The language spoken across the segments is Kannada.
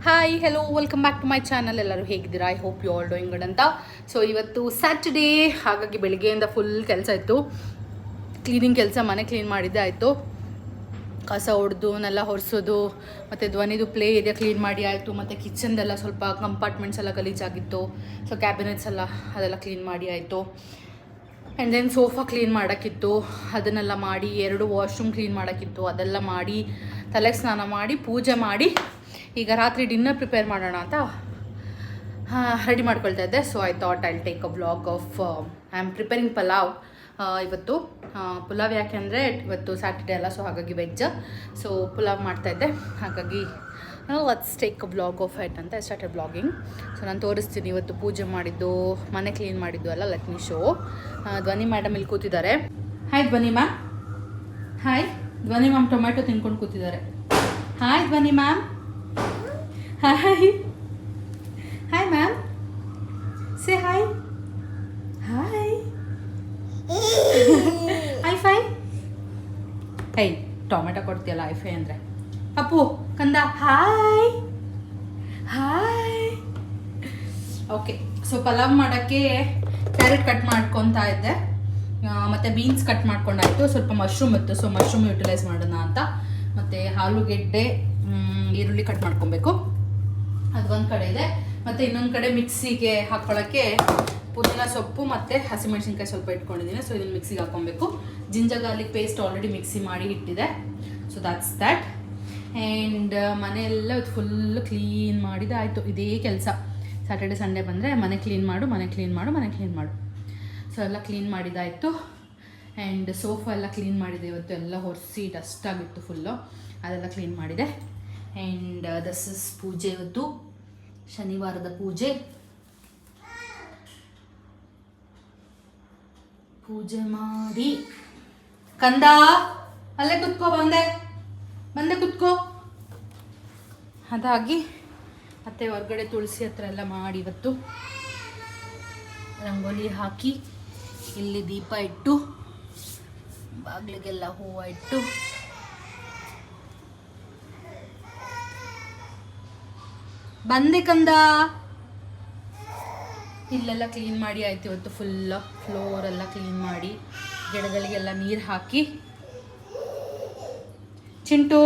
Hi hello welcome back to my channel. ಎಲ್ಲರೂ ಹೇಗಿದ್ದೀರಾ? I hope you all doing good ಅಂತ. ಸೊ ಇವತ್ತು ಸ್ಯಾಟರ್ಡೇ, ಹಾಗಾಗಿ ಬೆಳಗ್ಗೆಯಿಂದ ಫುಲ್ ಕೆಲಸ ಇತ್ತು. ಕ್ಲೀನಿಂಗ್ ಕೆಲಸ, ಮನೆ ಕ್ಲೀನ್ ಮಾಡಿದ್ದೆ ಆಯಿತು. ಕಸ ಹೊಡೆದು ನೆಲ್ಲ ಹೊರಿಸೋದು, ಮತ್ತು ಧ್ವನಿದು ಪ್ಲೇ ಇದೆ ಕ್ಲೀನ್ ಮಾಡಿ ಆಯಿತು. ಮತ್ತು ಕಿಚನ್ದೆಲ್ಲ ಸ್ವಲ್ಪ ಕಂಪಾರ್ಟ್ಮೆಂಟ್ಸ್ ಎಲ್ಲ ಗಲೀಜಾಗಿತ್ತು. ಸೊ ಕ್ಯಾಬಿನೆಟ್ಸ್ ಎಲ್ಲ ಅದೆಲ್ಲ ಕ್ಲೀನ್ ಮಾಡಿ ಆಯಿತು. ಆ್ಯಂಡ್ ದೆನ್ ಸೋಫಾ ಕ್ಲೀನ್ ಮಾಡೋಕ್ಕಿತ್ತು, ಅದನ್ನೆಲ್ಲ ಮಾಡಿ. 2 ವಾಶ್ರೂಮ್ ಕ್ಲೀನ್ ಮಾಡೋಕ್ಕಿತ್ತು, ಅದೆಲ್ಲ ಮಾಡಿ. ತಲೆಗೆ ಸ್ನಾನ ಮಾಡಿ ಪೂಜೆ ಮಾಡಿ ಈಗ ರಾತ್ರಿ ಡಿನ್ನರ್ ಪ್ರಿಪೇರ್ ಮಾಡೋಣ ಅಂತ ರೆಡಿ ಮಾಡ್ಕೊಳ್ತಾ ಇದ್ದೆ. So I thought I take a blog of I am preparing pulao. ಇವತ್ತು ಪುಲಾವ್ ಯಾಕೆ ಅಂದರೆ ಇವತ್ತು ಸ್ಯಾಟರ್ಡೇ ಅಲ್ಲ, ಸೊ ಹಾಗಾಗಿ ವೆಜ್. ಸೊ ಪುಲಾವ್ ಮಾಡ್ತಾಯಿದ್ದೆ, ಹಾಗಾಗಿ let's take a blog of it ಅಂತ ಐ ಸ್ಟಾರ್ಟೆಡ್ ಬ್ಲಾಗಿಂಗ್. ಸೊ ನಾನು ತೋರಿಸ್ತೀನಿ ಇವತ್ತು ಪೂಜೆ ಮಾಡಿದ್ದು, ಮನೆ ಕ್ಲೀನ್ ಮಾಡಿದ್ದು ಎಲ್ಲ. Let me show. Dhwani madam ಇಲ್ಲಿ ಕೂತಿದ್ದಾರೆ. Hi Dhwani ma'am. Hi Dhwani ma'am tomato ತಿನ್ಕೊಂಡು ಕೂತಿದ್ದಾರೆ. Hi Dhwani ma'am. Hi hi ma'am. Say hi. Hi high five. Hi tomato ಕೊಡ್ತೀಯಲ್ಲ ಐಫೈ ಅಂದರೆ. ಅಪ್ಪು ಕಂದ hi hi. Okay, so pulao ಮಾಡೋಕ್ಕೆ ಕ್ಯಾರೆಟ್ ಕಟ್ ಮಾಡ್ಕೊತಾ ಇದ್ದೆ, ಮತ್ತು ಬೀನ್ಸ್ ಕಟ್ ಮಾಡ್ಕೊಂಡಾಯಿತು. ಸ್ವಲ್ಪ ಮಶ್ರೂಮ್ ಇತ್ತು, ಸೊ ಮಶ್ರೂಮ್ ಯುಟಿಲೈಸ್ ಮಾಡೋಣ ಅಂತ. ಮತ್ತು ಆಲೂಗೆಡ್ಡೆ, ಈರುಳ್ಳಿ ಕಟ್ ಮಾಡ್ಕೊಬೇಕು, ಅದು ಒಂದು ಕಡೆ ಇದೆ. ಮತ್ತು ಇನ್ನೊಂದು ಕಡೆ ಮಿಕ್ಸಿಗೆ ಹಾಕ್ಕೊಳ್ಳೋಕ್ಕೆ ಪುದೀನ ಸೊಪ್ಪು ಮತ್ತು ಹಸಿಮೆಣ್ಸಿನ್ಕಾಯಿ ಸ್ವಲ್ಪ ಇಟ್ಕೊಂಡಿದ್ದೀನಿ. ಸೊ ಇದನ್ನು ಮಿಕ್ಸಿಗೆ ಹಾಕ್ಕೊಬೇಕು. Ginger garlic paste already mixie ಮಾಡಿ ಇಟ್ಟಿದೆ. So that's that. ಆ್ಯಂಡ್ ಮನೆಯೆಲ್ಲ ಫುಲ್ಲು ಕ್ಲೀನ್ ಮಾಡಿದ ಆಯಿತು. ಇದೇ ಕೆಲಸ. ಸ್ಯಾಟರ್ಡೆ ಸಂಡೇ ಬಂದರೆ ಮನೆ ಕ್ಲೀನ್ ಮಾಡು, ಮನೆ ಕ್ಲೀನ್ ಮಾಡು, ಮನೆ ಕ್ಲೀನ್ ಮಾಡು. ಸೊ ಎಲ್ಲ ಕ್ಲೀನ್ ಮಾಡಿದಾಯಿತು. ಆ್ಯಂಡ್ ಸೋಫಾ ಎಲ್ಲ ಕ್ಲೀನ್ ಮಾಡಿದೆ ಇವತ್ತು. ಎಲ್ಲ ಒರೆಸಿ ಡಸ್ಟ್ ಆಗಿತ್ತು ಫುಲ್ಲು, ಅದೆಲ್ಲ ಕ್ಲೀನ್ ಮಾಡಿದೆ. ಆ್ಯಂಡ್ ದಿಸ್ ಇಸ್ ಪೂಜೆ. ಇವತ್ತು ಶನಿವಾರದ ಪೂಜೆ. ಪೂಜೆ ಮಾಡಿ ಕಂದ ಅಲ್ಲೇ ಕುತ್ಕೋ, ಬಂದೆ ಕುತ್ಕೋ. ಅದಾಗಿ ಮತ್ತೆ ಹೊರಗಡೆ ತುಳಸಿ ಹತ್ರ ಎಲ್ಲ ಮಾಡಿ ಇವತ್ತು ರಂಗೋಲಿ ಹಾಕಿ, ಇಲ್ಲಿ ದೀಪ ಇಟ್ಟು, ಬಾಗಿಲಿಗೆಲ್ಲ ಹೂವು ಇಟ್ಟು, ಬಂದೆ ಕಂದ. ಇಲ್ಲೆಲ್ಲ ಕ್ಲೀನ್ ಮಾಡಿ ಆಯ್ತು ಇವತ್ತು. ಫುಲ್ ಫ್ಲೋರೆಲ್ಲ ಕ್ಲೀನ್ ಮಾಡಿ, ಗಿಡಗಳಿಗೆಲ್ಲ ನೀರು ಹಾಕಿ. ಚಿಂಟು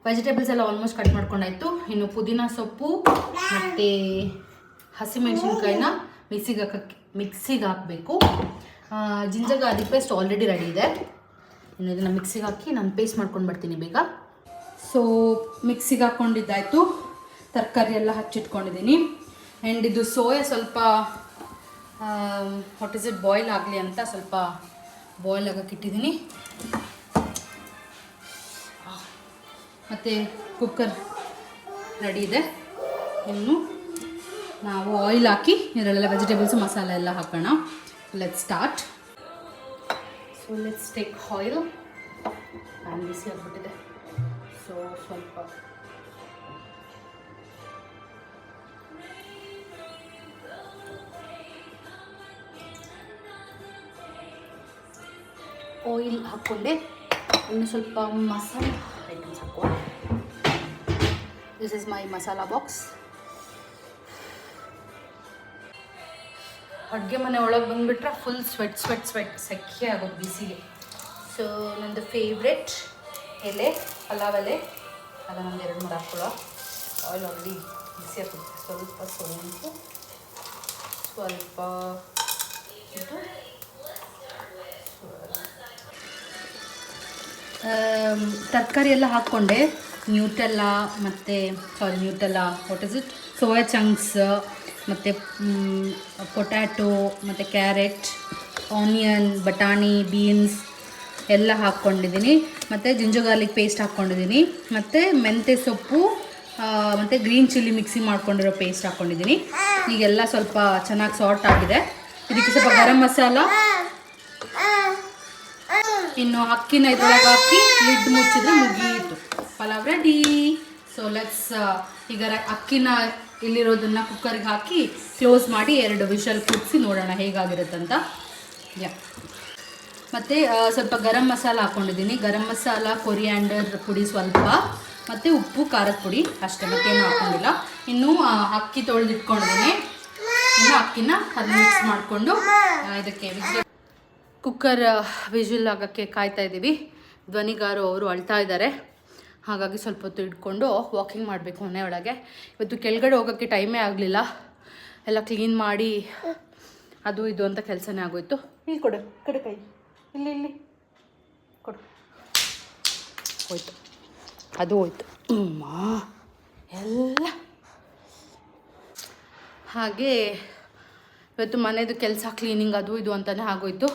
ವೆಜಿಟೇಬಲ್ಸ್ ಎಲ್ಲ ಆಲ್ಮೋಸ್ಟ್ ಕಟ್ ಮಾಡ್ಕೊಂಡಾಯ್ತು. ಇನ್ನು ಪುದೀನ ಸೊಪ್ಪು ಮತ್ತು ಹಸಿಮೆಣ್ಸಿನ್ಕಾಯಿನ ಮಿಕ್ಸಿಗೆ ಹಾಕಬೇಕು. Ginger garlic paste already ready ಇದೆ. ಇನ್ನು ಇದನ್ನು ಮಿಕ್ಸಿಗೆ ಹಾಕಿ ನಾನು ಪೇಸ್ಟ್ ಮಾಡ್ಕೊಂಡು ಬರ್ತೀನಿ ಬೇಗ. ಸೊ ಮಿಕ್ಸಿಗೆ ಹಾಕ್ಕೊಂಡಿದ್ದಾಯಿತು. ತರಕಾರಿ ಎಲ್ಲ ಹಚ್ಚಿಟ್ಕೊಂಡಿದ್ದೀನಿ. ಆ್ಯಂಡ್ ಇದು ಸೋಯಾ ಸ್ವಲ್ಪ ವಾಟ್ ಇಸ್ ಇಟ್ ಬಾಯ್ಲ್ ಆಗಲಿ ಅಂತ ಸ್ವಲ್ಪ ಬಾಯ್ಲ್ ಆಗೋಕ್ಕಿಟ್ಟಿದ್ದೀನಿ. ಮತ್ತು ಕುಕ್ಕರ್ ರೆಡಿ ಇದೆ. ಇನ್ನು ನಾವು ಆಯಿಲ್ ಹಾಕಿ ಇದರಲ್ಲೆಲ್ಲ ವೆಜಿಟೇಬಲ್ಸು ಮಸಾಲೆ ಎಲ್ಲ ಹಾಕೋಣ. Let's start. So let's take oil. Pan ಬಿಸಿ ಆಗಿಬಿಟ್ಟಿದೆ. ಸೊ ಸ್ವಲ್ಪ ಆಯಿಲ್ ಹಾಕ್ಕೊಂಡೆ. ಇನ್ನು ಸ್ವಲ್ಪ ಮಸಾಲ ಐಟಮ್ಸ್ ಹಾಕುವ. This is my masala box. ಅಡುಗೆ ಮನೆ ಒಳಗೆ ಬಂದುಬಿಟ್ರೆ ಫುಲ್ ಸ್ವೆಟ್ ಸೆಕೆ ಆಗೋದು ಬಿಸಿಗೆ. ಸೊ ನಂದು ಫೇವ್ರೆಟ್ ಎಲೆ, ಪಲಾವ್ ಎಲೆ, ಅದು ನಂದು 2-3 ಹಾಕೊಳ್ಳೋ. ಆಯಿಲ್ ಆಲ್ರೆಡಿ ಬಿಸಿ ಹಾಕುತ್ತೆ. ಸ್ವಲ್ಪ ಸೋಂಪು, ಸ್ವಲ್ಪ ಇದು ತರಕಾರಿ ಎಲ್ಲ ಹಾಕ್ಕೊಂಡೆ. ನ್ಯೂಟೆಲ್ಲ ಮತ್ತು what is it soya chunks, ಮತ್ತು ಪೊಟ್ಯಾಟೊ, ಮತ್ತು ಕ್ಯಾರೆಟ್, ಆನಿಯನ್, ಬಟಾಣಿ, ಬೀನ್ಸ್ ಎಲ್ಲ ಹಾಕ್ಕೊಂಡಿದ್ದೀನಿ. ಮತ್ತು ಜಿಂಜರ್ ಗಾರ್ಲಿಕ್ ಪೇಸ್ಟ್ ಹಾಕ್ಕೊಂಡಿದ್ದೀನಿ. ಮತ್ತು ಮೆಂತ್ಯ ಸೊಪ್ಪು ಮತ್ತು ಗ್ರೀನ್ ಚಿಲ್ಲಿ ಮಿಕ್ಸಿ ಮಾಡ್ಕೊಂಡಿರೋ ಪೇಸ್ಟ್ ಹಾಕ್ಕೊಂಡಿದ್ದೀನಿ. ಈಗೆಲ್ಲ ಸ್ವಲ್ಪ ಚೆನ್ನಾಗಿ ಸಾರ್ಟ್ ಆಗಿದೆ. ಇದಕ್ಕೆ ಸ್ವಲ್ಪ ಗರಂ ಮಸಾಲ, ಇನ್ನು ಅಕ್ಕಿನ ಇದ್ರೊಳಗೆ ಹಾಕಿ ಲಿಡ್ ಮುಚ್ಚಿದ್ರೆ ಮುಗೀತು, ಪಲಾವ್ ರೆಡಿ. ಸೊ ಲೆಟ್ಸ್ ಈಗ ಅಕ್ಕಿನ ಇಲ್ಲಿರೋದನ್ನು ಕುಕ್ಕರ್ಗೆ ಹಾಕಿ ಕ್ಲೋಸ್ ಮಾಡಿ 2 ವಿಷಲ್ ಕುದಿಸಿ ನೋಡೋಣ ಹೇಗಾಗಿರುತ್ತಂತ. ಮತ್ತು ಸ್ವಲ್ಪ ಗರಂ ಮಸಾಲ ಹಾಕ್ಕೊಂಡಿದ್ದೀನಿ. ಗರಂ ಮಸಾಲ, ಕೊರಿಯಾಂಡರ್ ಪುಡಿ ಸ್ವಲ್ಪ, ಮತ್ತು ಉಪ್ಪು ಖಾರದ ಪುಡಿ ಅಷ್ಟೇ, ಮತ್ತೇನು ಹಾಕ್ಕೊಂಡಿಲ್ಲ. ಇನ್ನೂ ಅಕ್ಕಿ ತೊಳೆದಿಟ್ಕೊಂಡಿದ್ದೀನಿ. ಇನ್ನು ಅಕ್ಕಿನ ಅದನ್ನ ಮಿಕ್ಸ್ ಮಾಡಿಕೊಂಡು ಇದಕ್ಕೆ ಕುಕ್ಕರ್ ವಿಜಿಲ್ ಆಗೋಕ್ಕೆ ಕಾಯ್ತಾ ಇದ್ದೀವಿ. ಧ್ವನಿಗಾರು ಅವರು ಅಳ್ತಾ ಇದ್ದಾರೆ, ಹಾಗಾಗಿ ಸ್ವಲ್ಪ ಹೊತ್ತು ಇಟ್ಕೊಂಡು ವಾಕಿಂಗ್ ಮಾಡಬೇಕು ಮನೆ ಒಳಗೆ. ಇವತ್ತು ಕೆಳಗಡೆ ಹೋಗೋಕ್ಕೆ ಟೈಮೇ ಆಗಲಿಲ್ಲ, ಎಲ್ಲ ಕ್ಲೀನ್ ಮಾಡಿ ಅದು ಇದು ಅಂತ ಕೆಲಸನೇ ಆಗೋಯ್ತು. ಇಲ್ಲಿ ಕೊಡು, ಕಡೆ ಕೈ ಇಲ್ಲಿ ಇಲ್ಲಿ ಕೊಡು. ಹೋಯ್ತು, ಅದು ಹೋಯ್ತು ಎಲ್ಲ. ಹಾಗೆ ಇವತ್ತು ಮನೆಯದು ಕೆಲಸ ಕ್ಲೀನಿಂಗ್ ಅದು ಇದು ಅಂತಲೇ ಆಗೋಯ್ತು.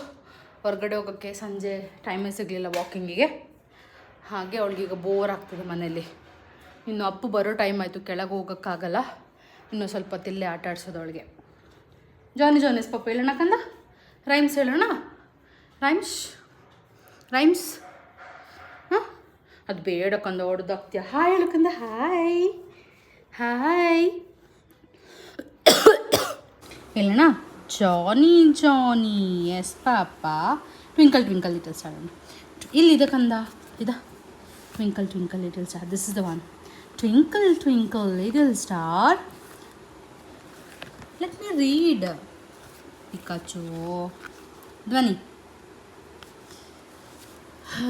ಹೊರಗಡೆ ಹೋಗೋಕ್ಕೆ ಸಂಜೆ ಟೈಮೇ ಸಿಗಲಿಲ್ಲ ವಾಕಿಂಗಿಗೆ. ಹಾಗೆ ಅವಳಿಗೀಗ ಬೋರ್ ಆಗ್ತದೆ ಮನೇಲಿ. ಇನ್ನು ಅಪ್ಪು ಬರೋ ಟೈಮ್ ಆಯಿತು, ಕೆಳಗೆ ಹೋಗೋಕ್ಕಾಗಲ್ಲ. ಇನ್ನೂ ಸ್ವಲ್ಪ ತಿಲ್ಲೇ ಆಟ ಆಡ್ಸೋದು ಅವಳಿಗೆ. ಜಾನೀಸ್ ಪಪ್ಪ ಹೇಳೋಣ ಕಂದ, ರೈಮ್ಸ್ ಹೇಳೋಣ. ರೈಮ್ಸ್ ಹಾಂ, ಅದು ಬೇಡ ಕಂದ, ಹೊಡೆದಾಗ್ತೀಯ. ಹಾಯ್ ಹೇಳು ಕಂದ, ಹಾಯ್ ಹೇಳೋಣ. Johnny yes papa. Twinkle little star ಇಲ್ಲಿದೆ ಕಂದ, ಇದ twinkle little star. This is the one. Twinkle little star. Let me read. Pikachu.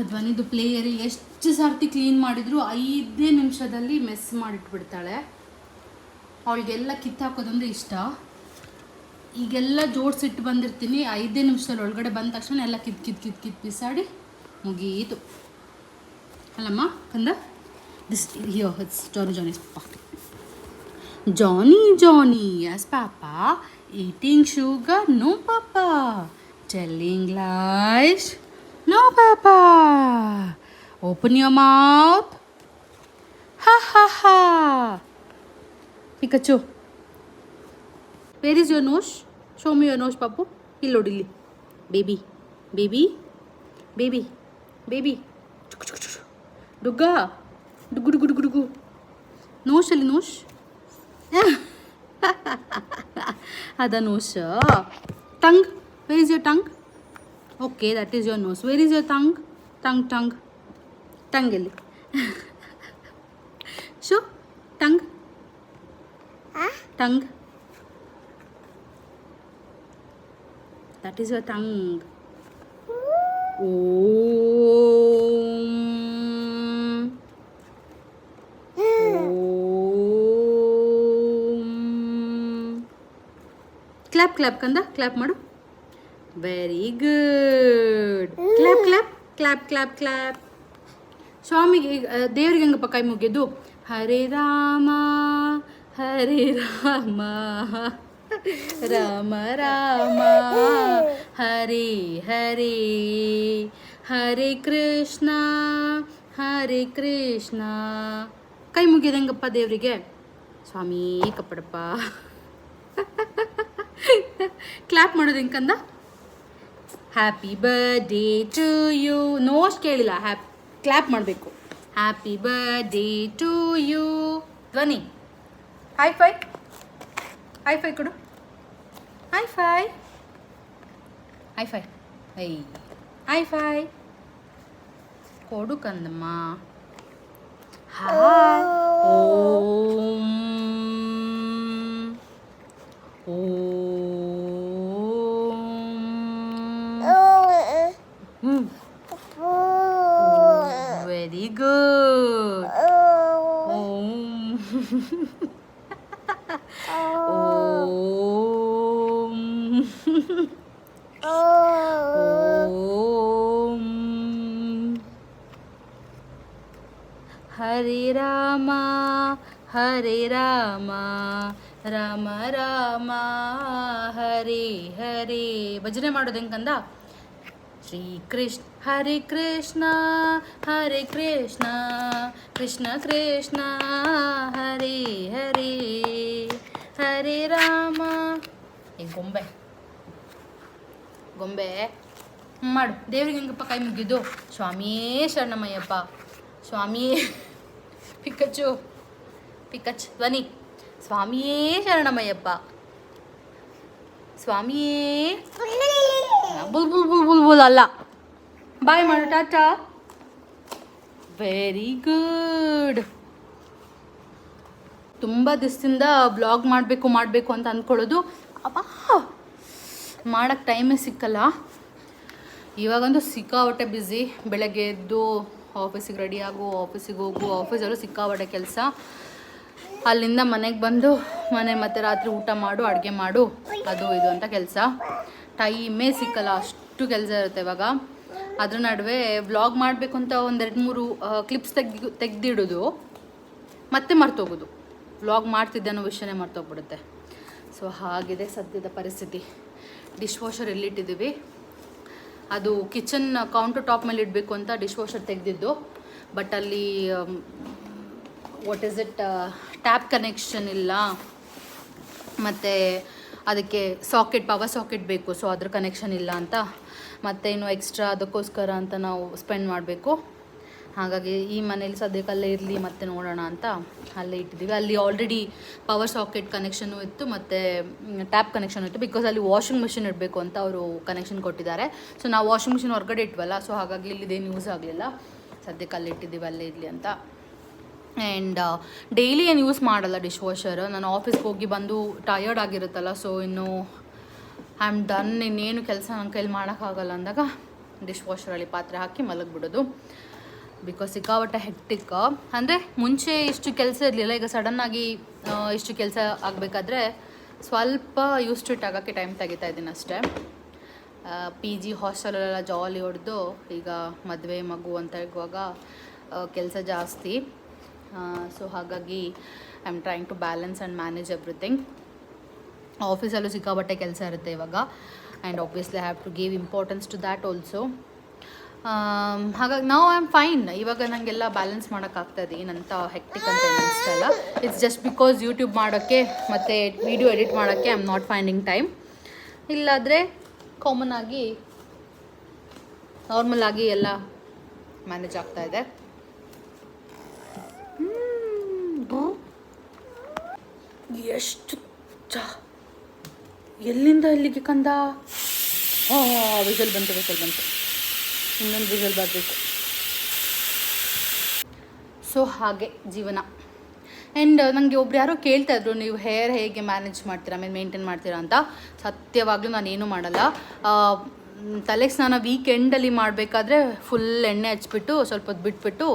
ಧ್ವನಿದು ಪ್ಲೇಯರ್ ಎಷ್ಟು ಸರ್ತಿ ಕ್ಲೀನ್ ಮಾಡಿದ್ರು 5 ನಿಮಿಷದಲ್ಲಿ ಮೆಸ್ ಮಾಡಿಟ್ಬಿಡ್ತಾಳೆ. ಅವಳಿಗೆಲ್ಲ ಕಿತ್ತಾಕೋದಂದ್ರೆ ಇಷ್ಟ. ಈಗೆಲ್ಲ ಜೋಡಿಸಿಟ್ಟು ಬಂದಿರ್ತೀನಿ, 5 ನಿಮಿಷದಲ್ಲಿ ಒಳಗಡೆ ಬಂದ ತಕ್ಷಣ ಎಲ್ಲ ಕಿತ್ತು ಬಿಸಾಡಿ ಮುಗೀತು ಅಲ್ಲಮ್ಮ ಕಂದ. This here it's Johnny's papa. Johnny yes papa. Eating sugar no papa. Telling lies no papa. Open your mouth. ಹಾ. Pikachu, where is your nose? Show me your nose ಪಾಪು. ಇಲ್ಲಿ ನೋಡಿ, ಇಲ್ಲಿ ಬೇಬಿ ಡುಗ್ಗ ಡುಗ್ಗು. ನೋಶಲ್ಲಿ ನೋಶ್. ಅದ nose. Tongue, where is your tongue? Okay, that is your nose. Where is your tongue ಎಲ್ಲಿ? Show tongue. That is your tongue. Clap ಕಂದ, ಕ್ಲಾಪ್ ಮಾಡು. Very good. ಕ್ಲಾಪ್. ಸ್ವಾಮಿಗೆ, ದೇವ್ರಿಗೆ ಹೆಂಗಪ್ಪ ಕೈ ಮುಗಿಯೋದು? ಹರೇ ರಾಮ ರಾಮ ಹರೇ ಹರೇ ಕೃಷ್ಣ ಕೈ ಮುಗಿಯೋದು ಹೆಂಗಪ್ಪ ದೇವರಿಗೆ? ಸ್ವಾಮಿ ಕಪ್ಪಡಪ್ಪ. ಕ್ಲಾಪ್ ಮಾಡೋದು ಹೆಂಗಂದ? Happy birthday to you. Nose ಕೇಳಿಲ್ಲ, ಕ್ಲಾಪ್ ಮಾಡಬೇಕು. Happy birthday to you. Dhwani high five ಕೊಡು. ಹೈ ಫೈ ಕೊಡು ಕಂದಮ್ಮ. Very good. ಹರೇ ರಾಮ ರಾಮ ಹರೇ ಹರೇ. ಭಜನೆ ಮಾಡೋದು ಹೆಂಗಂದ? ಶ್ರೀ ಕೃಷ್ಣ ಹರೇ ಕೃಷ್ಣ ಕೃಷ್ಣ ಕೃಷ್ಣ ಹರೇ ಹರೇ ಹರೇ ರಾಮ. ಗೊಂಬೆ ಮಾಡು. ದೇವ್ರಿಗೆ ಹೆಂಗಪ್ಪ ಕೈ ಮುಗಿದು? ಸ್ವಾಮಿಯೇ ಶರಣಮಯ್ಯಪ್ಪ. ಸ್ವಾಮಿಯೇ ಪಿಕಚ್ ಧ್ವನಿ. ಸ್ವಾಮಿಯೇ ಶರಣಮಯ್ಯಪ್ಪ. ಸ್ವಾಮಿಯೇ ಬುಲ್ ಅಲ್ಲ. ಬಾಯ್ ಮಾಡು, ಟಾಟಾ. Very good. ತುಂಬ ದಿವಸದಿಂದ ಬ್ಲಾಗ್ ಮಾಡಬೇಕು ಅಂತ ಅಂದ್ಕೊಳ್ಳೋದು, ಅಬ್ಬಾ ಮಾಡೋಕ್ಕೆ ಟೈಮೇ ಸಿಕ್ಕಲ್ಲ. ಇವಾಗಂತೂ ಸಿಕ್ಕಾಪಟ್ಟೆ ಬ್ಯುಸಿ. ಬೆಳಗ್ಗೆ ಎದ್ದು ಆಫೀಸಿಗೆ ರೆಡಿಯಾಗು, ಆಫೀಸಿಗೆ ಹೋಗು, ಆಫೀಸಲ್ಲೂ ಸಿಕ್ಕಾಪಟ್ಟೆ ಕೆಲಸ. ಅಲ್ಲಿಂದ ಮನೆಗೆ ಬಂದು ಮತ್ತೆ ರಾತ್ರಿ ಊಟ ಮಾಡು, ಅಡುಗೆ ಮಾಡು, ಅದು ಇದು ಅಂತ ಕೆಲಸ. ಟೈಮೇ ಸಿಕ್ಕಲ್ಲ, ಅಷ್ಟು ಕೆಲಸ ಇರುತ್ತೆ ಇವಾಗ. ಅದ್ರ ನಡುವೆ ವ್ಲಾಗ್ ಮಾಡಬೇಕು ಅಂತ ಒಂದೆರಡು ಮೂರು ಕ್ಲಿಪ್ಸ್ ತೆಗೆದಿಡೋದು, ಮತ್ತೆ ಮರ್ತೋಗೋದು. ವ್ಲಾಗ್ ಮಾಡ್ತಿದ್ದೆ ಅನ್ನೋ ವಿಷಯನೇ ಮರ್ತೋಗ್ಬಿಡುತ್ತೆ. ಸೊ ಹಾಗಿದೆ ಸದ್ಯದ ಪರಿಸ್ಥಿತಿ. ಡಿಶ್ ವಾಷರ್ ಎಲ್ಲಿಟ್ಟಿದ್ದೀವಿ, ಅದು ಕಿಚನ್ ಕೌಂಟರ್ ಟಾಪ್ ಮೇಲೆ ಇಡಬೇಕು ಅಂತ ಡಿಶ್ ವಾಷರ್ ತೆಗೆದಿದ್ದು. ಬಟ್ ಅಲ್ಲಿ what is it, tap connection ಇಲ್ಲ, ಮತ್ತು ಅದಕ್ಕೆ ಪವರ್ ಸಾಕೆಟ್ ಬೇಕು. ಸೊ ಅದ್ರ ಕನೆಕ್ಷನ್ ಇಲ್ಲ ಅಂತ, ಮತ್ತು ಇನ್ನು ಎಕ್ಸ್ಟ್ರಾ ಅದಕ್ಕೋಸ್ಕರ ಅಂತ ನಾವು ಸ್ಪೆಂಡ್ ಮಾಡಬೇಕು. ಹಾಗಾಗಿ ಈ ಮನೇಲಿ ಸದ್ಯಕ್ಕೆ ಅಲ್ಲೇ ಇರಲಿ, ಮತ್ತೆ ನೋಡೋಣ ಅಂತ ಅಲ್ಲೇ ಇಟ್ಟಿದ್ದೀವಿ. ಅಲ್ಲಿ ಆಲ್ರೆಡಿ ಪವರ್ ಸಾಕೆಟ್ ಕನೆಕ್ಷನು ಇತ್ತು, ಮತ್ತು ಟ್ಯಾಪ್ ಕನೆಕ್ಷನ್ ಇತ್ತು. ಬಿಕಾಸ್ ಅಲ್ಲಿ ವಾಷಿಂಗ್ ಮಿಷಿನ್ ಇಡಬೇಕು ಅಂತ ಅವರು ಕನೆಕ್ಷನ್ ಕೊಟ್ಟಿದ್ದಾರೆ. ಸೊ ನಾವು ವಾಷಿಂಗ್ ಮಿಷಿನ್ ಹೊರಗಡೆ ಇಟ್ವಲ್ಲ, ಸೊ ಹಾಗಾಗಿ ಇಲ್ಲಿದೇನು ಯೂಸ್ ಆಗಲಿಲ್ಲ. ಸದ್ಯಕ್ಕೆ ಅಲ್ಲಿ ಇಟ್ಟಿದ್ದೀವಿ, ಅಲ್ಲೇ ಇರಲಿ ಅಂತ. ಆ್ಯಂಡ್ ಡೈಲಿ ಏನು ಯೂಸ್ ಮಾಡಲ್ಲ ಡಿಶ್ ವಾಷರ್. ನಾನು ಆಫೀಸ್ಗೆ ಹೋಗಿ ಬಂದು ಟಯರ್ಡ್ ಆಗಿರುತ್ತಲ್ಲ, ಸೊ ಇನ್ನು ಐ ಆಮ್ ಡನ್, ಇನ್ನೇನು ಕೆಲಸ ನನ್ನ ಕೈಲಿ ಮಾಡೋಕ್ಕಾಗಲ್ಲ ಅಂದಾಗ ಡಿಶ್ ವಾಷರಲ್ಲಿ ಪಾತ್ರೆ ಹಾಕಿ ಮಲಗಿಬಿಡೋದು. ಬಿಕಾಸ್ ಸಿಕ್ಕಾಪಟ್ಟೆ ಹೆಕ್ಟಿಕ್. ಅಂದರೆ ಮುಂಚೆ ಇಷ್ಟು ಕೆಲಸ ಇರಲಿಲ್ಲ, ಈಗ ಸಡನ್ನಾಗಿ ಇಷ್ಟು ಕೆಲಸ ಆಗಬೇಕಾದ್ರೆ ಸ್ವಲ್ಪ ಯೂಸ್ ಟು ಇಟ್ ಆಗೋಕ್ಕೆ ಟೈಮ್ ತೆಗಿತಾ ಇದ್ದೀನಿ ಅಷ್ಟೇ. PG ಹಾಸ್ಟೆಲೆಲ್ಲ ಜಾಲಿ ಹೊಡೆದು ಈಗ ಮದುವೆ ಮಗು ಅಂತ ಇರುವಾಗ ಕೆಲಸ ಜಾಸ್ತಿ. ಸೊ ಹಾಗಾಗಿ I am trying to balance and manage everything. ಆಫೀಸಲ್ಲೂ ಸಿಕ್ಕಾಪಟ್ಟೆ ಕೆಲಸ ಇರುತ್ತೆ ಇವಾಗ, and obviously I have to give importance to that also. ಹಾಗಾಗಿ ನಾವು ಐ ಆಮ್ ಫೈನ್. ಇವಾಗ ನನಗೆಲ್ಲ ಬ್ಯಾಲೆನ್ಸ್ ಮಾಡೋಕ್ಕಾಗ್ತದೆ, ಏನಂತ ಹೆಕ್ಟಿಕ್ ಅಂತ ಅನಿಸ್ತಲ್ಲ. ಇಟ್ಸ್ ಜಸ್ಟ್ ಬಿಕಾಸ್ ಯೂಟ್ಯೂಬ್ ಮಾಡೋಕ್ಕೆ ಮತ್ತು ವೀಡಿಯೋ ಎಡಿಟ್ ಮಾಡೋಕ್ಕೆ I am not finding time. ಇಲ್ಲಾದರೆ ಕಾಮನ್ ಆಗಿ ನಾರ್ಮಲ್ ಆಗಿ ಎಲ್ಲ ಮ್ಯಾನೇಜ್ ಆಗ್ತಾಯಿದೆ. ಎಷ್ಟು ಎಲ್ಲಿಂದ ಎಲ್ಲಿಗೆ ಕಂದ. ವಿಸಲ್ ಬಂತು, ಇನ್ನೊಂದು ವಿಸಲ್ ಬರಬೇಕು. ಸೊ ಹಾಗೆ ಜೀವನ. ಆ್ಯಂಡ್ ನನಗೆ ಒಬ್ರು ಯಾರೋ ಕೇಳ್ತಾಯಿದ್ರು, ನೀವು ಹೇರ್ ಹೇಗೆ ಮ್ಯಾನೇಜ್ ಮಾಡ್ತೀರಾ, ಆಮೇಲೆ ಮೇಂಟೈನ್ ಮಾಡ್ತೀರಾ ಅಂತ. ಸತ್ಯವಾಗ್ಲೂ ನಾನೇನು ಮಾಡಲ್ಲ. ತಲೆಗೆ ಸ್ನಾನ ವೀಕೆಂಡಲ್ಲಿ ಮಾಡಬೇಕಾದ್ರೆ ಫುಲ್ ಎಣ್ಣೆ ಹಚ್ಬಿಟ್ಟು ಸ್ವಲ್ಪ ಹೊತ್ತು ಬಿಟ್ಬಿಟ್ಟು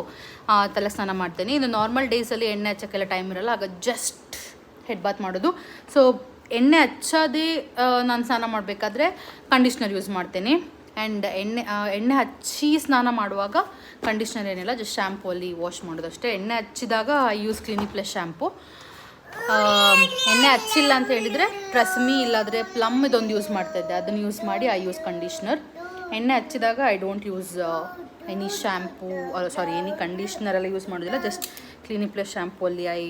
ತಲೆ ಸ್ನಾನ ಮಾಡ್ತೇನೆ. ಇದು ನಾರ್ಮಲ್ ಡೇಸಲ್ಲಿ ಎಣ್ಣೆ ಹಚ್ಚೋಕ್ಕೆಲ್ಲ ಟೈಮ್ ಇರಲ್ಲ, ಆಗ ಜಸ್ಟ್ ಹೆಡ್ ಬಾತ್ ಮಾಡೋದು. ಸೊ ಎಣ್ಣೆ ಹಚ್ಚೋದೇ ನಾನು ಸ್ನಾನ ಮಾಡಬೇಕಾದ್ರೆ ಕಂಡೀಷ್ನರ್ ಯೂಸ್ ಮಾಡ್ತೇನೆ. ಆ್ಯಂಡ್ ಎಣ್ಣೆ ಹಚ್ಚಿ ಸ್ನಾನ ಮಾಡುವಾಗ ಕಂಡೀಷ್ನರ್ ಏನಿಲ್ಲ, ಜಸ್ಟ್ ಶ್ಯಾಂಪೂಲ್ಲಿ ವಾಶ್ ಮಾಡೋದು ಅಷ್ಟೇ. ಎಣ್ಣೆ ಹಚ್ಚಿದಾಗ I use Clinic Plus shampoo. ಎಣ್ಣೆ ಹಚ್ಚಿಲ್ಲ ಅಂತ ಹೇಳಿದರೆ ಟ್ರೆಸ್ಮಿ ಇಲ್ಲಾದರೆ ಪ್ಲಮ್ ಇದೊಂದು ಯೂಸ್ ಮಾಡ್ತಾಯಿದ್ದೆ, ಅದನ್ನು ಯೂಸ್ ಮಾಡಿ ಐ ಯೂಸ್ ಕಂಡೀಷ್ನರ್. ಎಣ್ಣೆ ಹಚ್ಚಿದಾಗ I don't use any shampoo, any ಕಂಡೀಷ್ನರೆಲ್ಲ ಯೂಸ್ ಮಾಡೋದಿಲ್ಲ. ಜಸ್ಟ್ ಕ್ಲಿನಿಕ್ ಪ್ಲಸ್ ಶ್ಯಾಂಪೂಲ್ಲಿ ಐ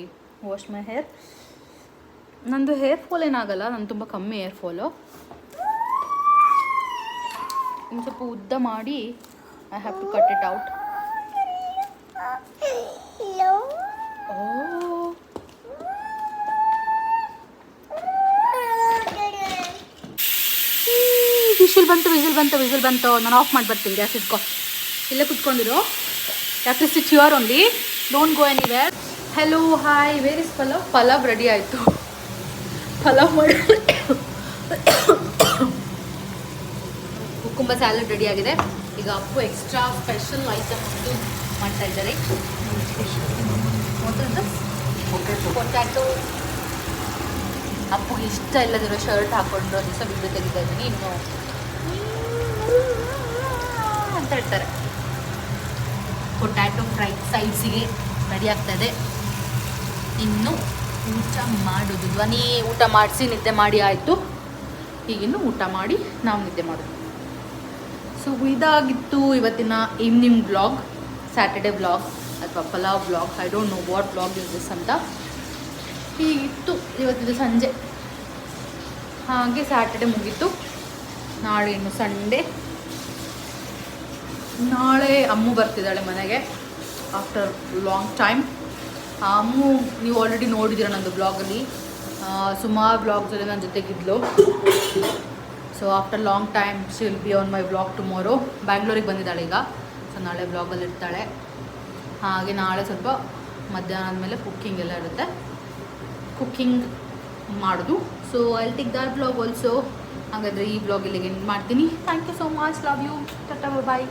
ವಾಶ್ ಮೈ ಹೇರ್. ನಂದು ಹೇರ್ ಫಾಲ್ ಏನಾಗಲ್ಲ, ನಾನು ತುಂಬ ಕಮ್ಮಿ ಹೇರ್ ಫಾಲು. ಇನ್ನು ಸ್ವಲ್ಪ ಉದ್ದ ಮಾಡಿ I have to cut it out. Whistle ಬಂತು. ನಾನು ಆಫ್ ಮಾಡಿ ಬರ್ತೀನಿ. ಗ್ಯಾಸ್ ಇಟ್ಕೊ, ಇಲ್ಲೇ ಕುತ್ಕೊಂಡಿರು. ಯಾಕೆ switch you are only, don't go anywhere. Hello hi, where is pulao? Pulao ready ಆಯಿತು. ಪಲಾವ್ ಮಾಡಿ ಕುಕ್ಕುಂಬ ಸ್ಯಾಲಡ್ ರೆಡಿ ಆಗಿದೆ. ಈಗ ಅಪ್ಪು ಎಕ್ಸ್ಟ್ರಾ ಸ್ಪೆಷಲ್ ಐಟಮ್ ಒಂದು ಮಾಡ್ತಾ ಇದ್ದಾರೆ. ಪೊಟ್ಯಾಟೊ. ಅಪ್ಪುಗೆ ಇಷ್ಟ ಇಲ್ಲದಿರೋ ಶರ್ಟ್ ಹಾಕ್ಕೊಂಡು ದಿವಸ ವಿಡಿಯೋ ತೆಗಿತಾ ಇದ್ದೀನಿ. ಇನ್ನು ಅಂತ ಹೇಳ್ತಾರೆ. ಪೊಟ್ಯಾಟೊ ಫ್ರೈ ಸೈಡ್ಸಿಗೆ ರೆಡಿ ಆಗ್ತಾಯಿದೆ. ಇನ್ನು ಊಟ ಮಾಡೋದು. ಧ್ವನಿ ಊಟ ಮಾಡಿಸಿ ನಿದ್ದೆ ಮಾಡಿ ಆಯಿತು. ಈಗಿನ್ನು ಊಟ ಮಾಡಿ ನಾವು ನಿದ್ದೆ ಮಾಡೋದು. ಸೊ ಇದಾಗಿತ್ತು ಇವತ್ತಿನ ಈವ್ನಿಂಗ್ ಬ್ಲಾಗ್, ಸ್ಯಾಟರ್ಡೆ ಬ್ಲಾಗ್ ಅಥವಾ pulao blog. I don't know what blog is this ಅಂತ. ಹೀಗಿತ್ತು ಇವತ್ತಿದು ಸಂಜೆ. ಹಾಗೆ ಸ್ಯಾಟರ್ಡೆ ಮುಗೀತು. ನಾಳೆ ಇನ್ನು ಸಂಡೇ. ನಾಳೆ ಅಮ್ಮು ಬರ್ತಿದ್ದಾಳೆ ಮನೆಗೆ ಆಫ್ಟರ್ ಲಾಂಗ್ ಟೈಮ್. ಅಮ್ಮು ನೀವು ಆಲ್ರೆಡಿ ನೋಡಿದ್ದೀರ ನಂದು ಬ್ಲಾಗಲ್ಲಿ, ಸುಮಾರು ಬ್ಲಾಗ್ಸಲ್ಲಿ ನನ್ನ ಜೊತೆಗಿದ್ಲು. So after long time she will be on my blog tomorrow. ಬ್ಯಾಂಗ್ಳೂರಿಗೆ ಬಂದಿದ್ದಾಳೆ ಈಗ. ಸೊ ನಾಳೆ ಬ್ಲಾಗಲ್ಲಿ ಇರ್ತಾಳೆ. ಹಾಗೆ ನಾಳೆ ಸ್ವಲ್ಪ ಮಧ್ಯಾಹ್ನ ಆದಮೇಲೆ ಕುಕ್ಕಿಂಗ್ ಎಲ್ಲ ಇರುತ್ತೆ, ಕುಕ್ಕಿಂಗ್ ಮಾಡೋದು. So I take that blog also. ಹಾಗಾದರೆ ಈ ಬ್ಲಾಗ್ ಇಲ್ಲಿಗೆ ಎಂಡ್ ಮಾಡ್ತೀನಿ. Thank you so much, love you, tata bye.